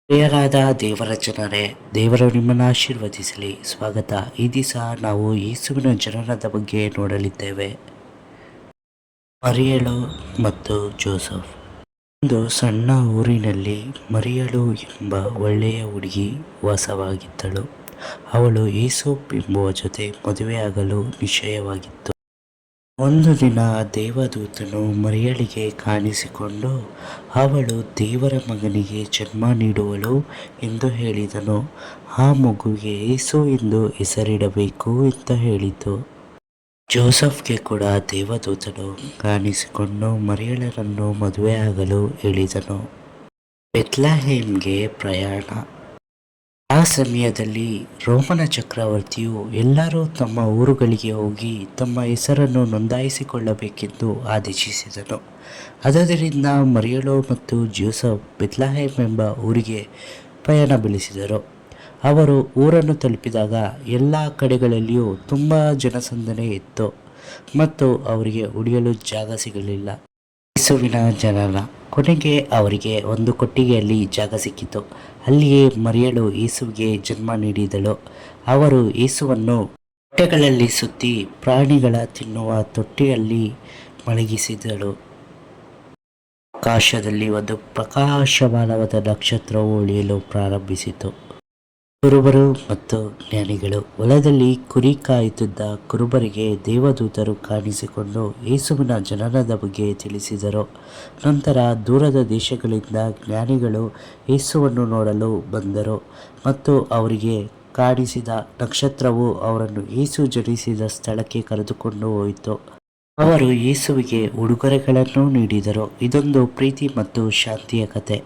ಪ್ರಿಯರಾದ ದೇವರ ಜನರೇ, ದೇವರು ನಿಮ್ಮನ್ನು ಆಶೀರ್ವದಿಸಲಿ. ಸ್ವಾಗತ. ಈ ದಿವಸ ನಾವು ಯೇಸುವಿನ ಜನನದ ಬಗ್ಗೆ ನೋಡಲಿದ್ದೇವೆ. ಮರಿಯಳು ಮತ್ತು ಜೋಸೆಫ್. ಒಂದು ಸಣ್ಣ ಊರಿನಲ್ಲಿ ಮರಿಯಳು ಎಂಬ ಒಳ್ಳೆಯ ಹುಡುಗಿ ವಾಸವಾಗಿದ್ದಳು. ಅವಳು ಯೇಸು ಎಂಬುವ ಜೊತೆ ಮದುವೆಯಾಗಲು ನಿಶ್ಚಯವಾಗಿತ್ತು. ಒಂದು ದಿನ ದೇವದೂತನು ಮರಿಯಳಿಗೆ ಕಾಣಿಸಿಕೊಂಡು, ಅವಳು ದೇವರ ಮಗನಿಗೆ ಜನ್ಮ ನೀಡುವಳು ಎಂದು ಹೇಳಿದನು. ಆ ಮಗುವಿಗೆ ಯೇಸು ಎಂದು ಹೆಸರಿಡಬೇಕು ಅಂತ ಹೇಳಿತು. ಜೋಸೆಫ್ಗೆ ಕೂಡ ದೇವದೂತನು ಕಾಣಿಸಿಕೊಂಡು ಮರಿಯಳನ್ನು ಮದುವೆಯಾಗಲು ಹೇಳಿದನು. ಬೆತ್ಲೆಹೇಮ್ಗೆ ಪ್ರಯಾಣ. ಆ ಸಮಯದಲ್ಲಿ ರೋಮನ ಚಕ್ರವರ್ತಿಯು ಎಲ್ಲರೂ ತಮ್ಮ ಊರುಗಳಿಗೆ ಹೋಗಿ ತಮ್ಮ ಹೆಸರನ್ನು ನೋಂದಾಯಿಸಿಕೊಳ್ಳಬೇಕೆಂದು ಆದೇಶಿಸಿದನು. ಆದ್ದರಿಂದ ಮರಿಯಳು ಮತ್ತು ಜೋಸೆಫ್ ಬೆತ್ಲೆಹೇಮ್ ಎಂಬ ಊರಿಗೆ ಪಯಣ ಬೆಳೆಸಿದರು. ಅವರು ಊರನ್ನು ತಲುಪಿದಾಗ ಎಲ್ಲ ಕಡೆಗಳಲ್ಲಿಯೂ ತುಂಬ ಜನಸಂದಣಿ ಇತ್ತು ಮತ್ತು ಅವರಿಗೆ ಉಳಿಯಲು ಜಾಗ ಸಿಗಲಿಲ್ಲ. ಯೇಸುವಿನ ಜನನ. ಕೊನೆಗೆ ಅವರಿಗೆ ಒಂದು ಕೊಟ್ಟಿಗೆಯಲ್ಲಿ ಜಾಗ ಸಿಕ್ಕಿತು. ಅಲ್ಲಿಯೇ ಮರಿಯಳು ಯೇಸುವಿಗೆ ಜನ್ಮ ನೀಡಿದಳು. ಅವರು ಯೇಸುವನ್ನು ಬಟ್ಟೆಗಳಲ್ಲಿ ಸುತ್ತಿ ಪ್ರಾಣಿಗಳ ತಿನ್ನುವ ತೊಟ್ಟಿಯಲ್ಲಿ ಮಲಗಿಸಿದಳು. ಆಕಾಶದಲ್ಲಿ ಒಂದು ಪ್ರಕಾಶಮಾನವಾದ ನಕ್ಷತ್ರವು ಹೊಳೆಯಲು ಪ್ರಾರಂಭಿಸಿತು. ಕುರುಬರು ಮತ್ತು ಜ್ಞಾನಿಗಳು. ಹೊಲದಲ್ಲಿ ಕುರಿ ಕಾಯುತ್ತಿದ್ದ ಕುರುಬರಿಗೆ ದೇವದೂತರು ಕಾಣಿಸಿಕೊಂಡು ಯೇಸುವಿನ ಜನನದ ಬಗ್ಗೆ ತಿಳಿಸಿದರು. ನಂತರ ದೂರದ ದೇಶಗಳಿಂದ ಜ್ಞಾನಿಗಳು ಯೇಸುವನ್ನು ನೋಡಲು ಬಂದರು ಮತ್ತು ಅವರಿಗೆ ಕಾಣಿಸಿದ ನಕ್ಷತ್ರವು ಅವರನ್ನು ಯೇಸು ಜನಿಸಿದ ಸ್ಥಳಕ್ಕೆ ಕರೆದುಕೊಂಡು ಹೋಯಿತು. ಅವರು ಯೇಸುವಿಗೆ ಉಡುಗೊರೆಗಳನ್ನು ನೀಡಿದರು. ಇದೊಂದು ಪ್ರೀತಿ ಮತ್ತು ಶಾಂತಿಯ ಕಥೆ.